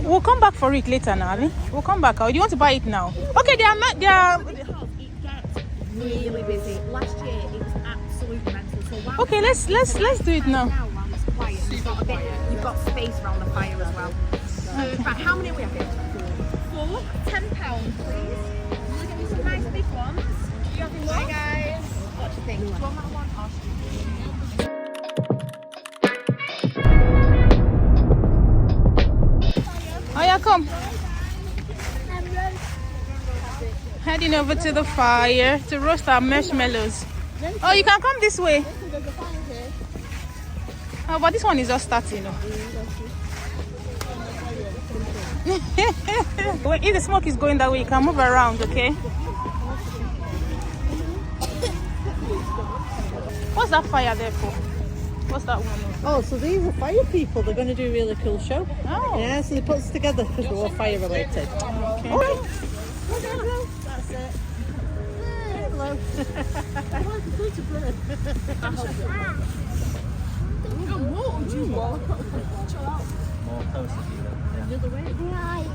We'll come back for it later now, Ali. We'll come back. Or do you want to buy it now? Okay, they are not. They are. It gets really busy. Last year it was absolutely mental. So okay, let's do it now. Now while it's quiet, you've got space around the fire as well. Right, how many are we having? 4. £10, please. Will you get me some nice big ones? You having one? Hi guys. What do you think? Do you want that one or Oh yeah, come. Heading over to the fire to roast our marshmallows. Oh, you can come this way. Oh, but this one is just starting. If the smoke is going that way, you can move around, okay? What's that fire there for? What's that one? Oh, so these are fire people. They're going to do a really cool show. Oh. Yeah, so they put us together because we're all fire related. Okay. Oh. that's it? Hello.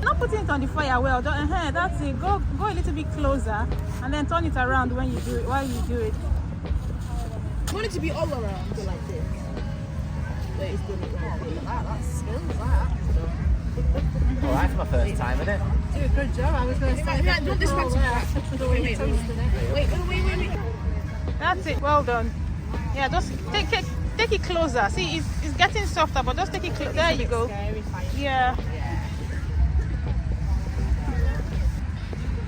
Not putting it on the fire well. That's it. Go a little bit closer and then turn it around when you do it. While you do it. I want it to be all around like this. It's doing it right. Look at that. That's skills. That. Well, that's my first time, isn't it? Do a good job. I was going to say. Yeah, do this one to back. Wait. That's it. Well done. Yeah, just take it closer. See, it's getting softer, but just take it closer. There you go. Yeah.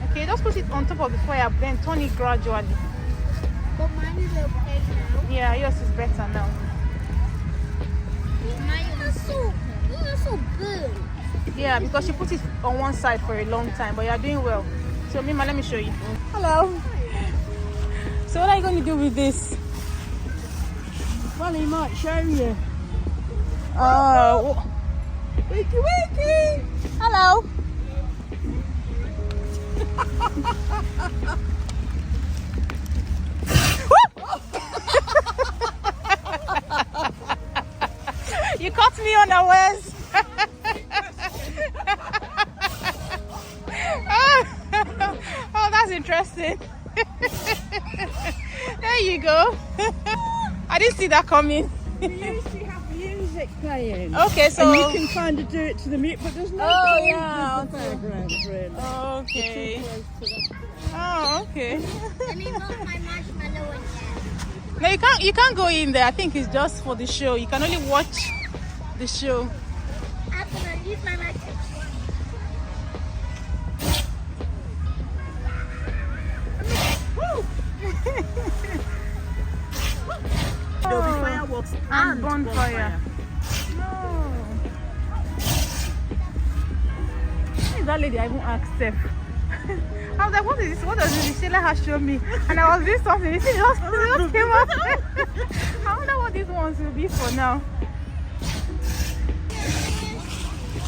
Okay, just put it on top of the fire, then turn it gradually. But mine is okay now. Yeah, yours is better now. Mine is so good. Yeah, because you put it on one side for a long time, but you are doing well. So, Mima, let me show you. Hello. So, what are you going to do with this? Well, he might show you. Oh. Wakey! Hello. You caught me unawares. Oh, that's interesting. There you go. I didn't see that coming. We usually have music playing. Okay, so and you can kind of do it to the music, but there's no yeah. the background really. Okay. Oh, okay. Let me put my marshmallow in there. No, you can't go in there. I think it's just for the show. You can only watch the show. I'm gonna use my marshmallow. There'll be fireworks And bonfire. No. Why is that lady? I even asked Steph. I was like, what is this? What does this? Sheila has shown me. And I was doing something. It just came out. I wonder what these ones will be for now.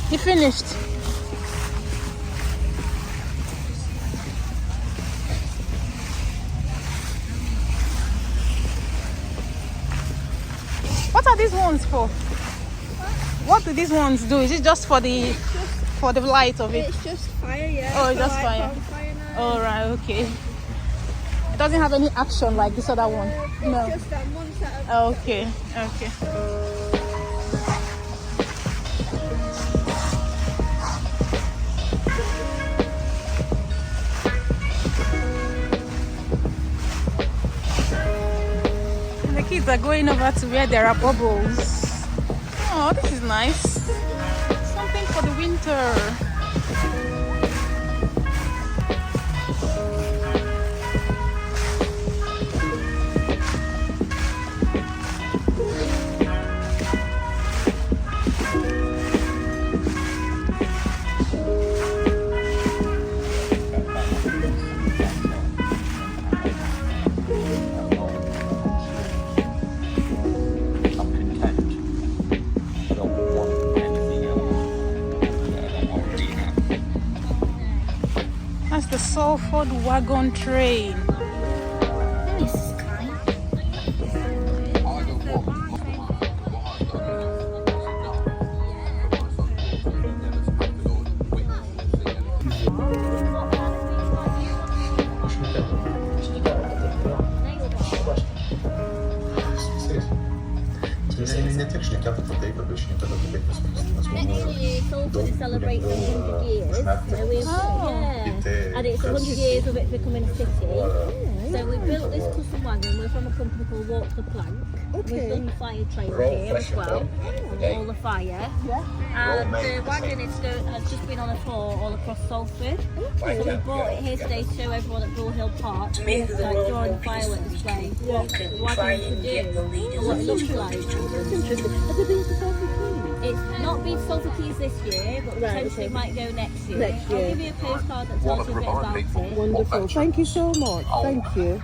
You finished? What are these ones for? What do these ones do? Is it just for the light of it? It's just fire, yeah. Oh, it's just fire. All right, okay. It doesn't have any action like this other one. No. Just that one set of... Okay. And the kids are going over to where there are bubbles. Oh, this is nice. Something for the winter. That's the Salford Wagon train. Actually, Salford is celebrating 100 years. So we've, yeah. And it's 100 years of it becoming a city. So we built this custom wagon. We're from a company called Walk the Plank. We've done the fire trail here as well. All the fire. And the wagon has just been on a tour all across Salford. So we brought it here today to show everyone at Bull Hill Park during the fireworks display what the wagon can do and what it looks like. It's not been Salford Keys this year, but potentially might go next year. I'll give you a postcard that tells you a bit about it. Wonderful. Thank you so much. Thank you.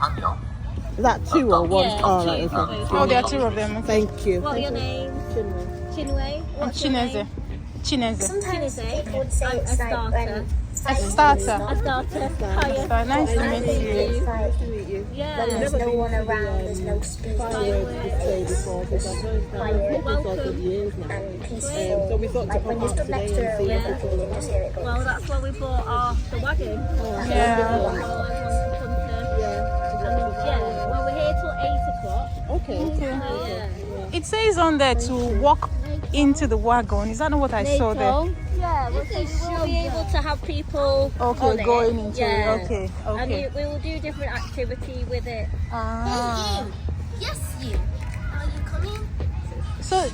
Is that two or one? Yeah, Oh, two. right, okay. Oh, there are two of them. Thank you. What's your name? Chinwe. What's your Chineze. name? Chineze. Chineze. I'm a starter. A starter. A starter. Hiya. Nice to meet you. Nice to meet you. Yeah. There's no one around. There's no fireworks display before because I've heard that for sort of years now. So we thought to come out today and see if it's all around. Well, that's why we bought the wagon. Yeah. Well, we're here till 8 o'clock. Okay. Yeah. It says on there to walk into the wagon. Is that not what I saw there? Yeah, we'll be able to have people Okay, on going it. into Yeah. it. Okay, And okay. we will do different activity with it. Ah. Yes, you. Are you coming? So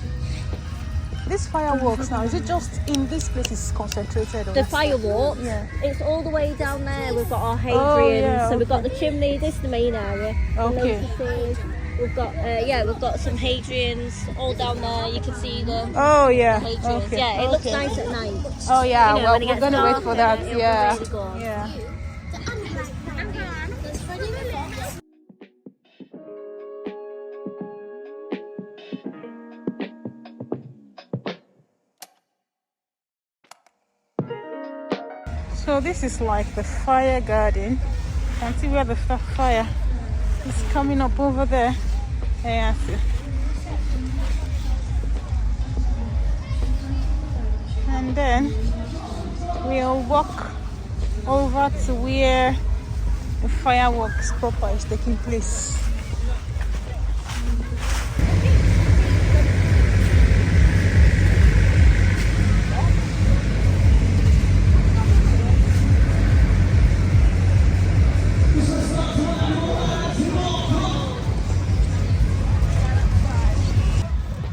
this fireworks now, is it just in this place is concentrated on? The fireworks, Yeah. it's all the way down there. We've got our Hadrian, Oh, yeah, so we've got the chimney, this is the main area. The Okay. notices. We've got, we've got some Hadrians all down there. You can see them. Oh yeah. Hadrians. Okay. Yeah, it looks okay. nice at night. Oh yeah. You know, Well, when it we're gets gonna wait dark, for that. it'll Yeah. really go. Yeah. So this is like the fire garden. You can see where the fire is coming up over there. Yeah. And then we'll walk over to where the fireworks proper is taking place.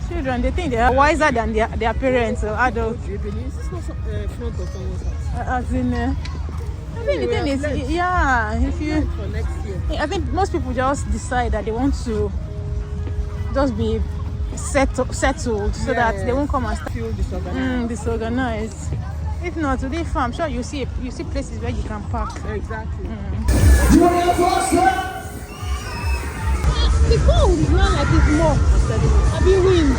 Children, they think they are wiser than their parents or adults. It's not front of someone's house. As in, I think the thing is, yeah, if you, For next year. I think most people just decide that they want to just be settled so that they won't come and start Feel disorganized. disorganized. If not, today, I'm sure you see places where you can park. Exactly. The cold is not like it's more. Have you wind?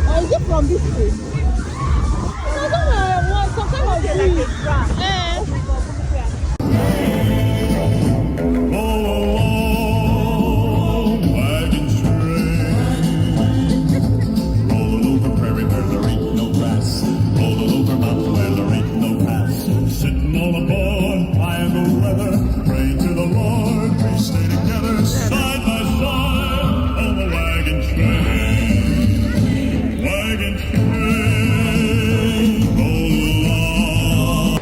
Or is it from this place? I don't know. Some kind of breeze. Wagon train, rolling over prairie where there ain't no grass, rolling over mountain where there ain't no pass. Sitting on a board, flying the weather, praying to the Lord, we stay together side by side on the wagon train. Wagon train, roll along.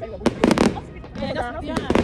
Yeah,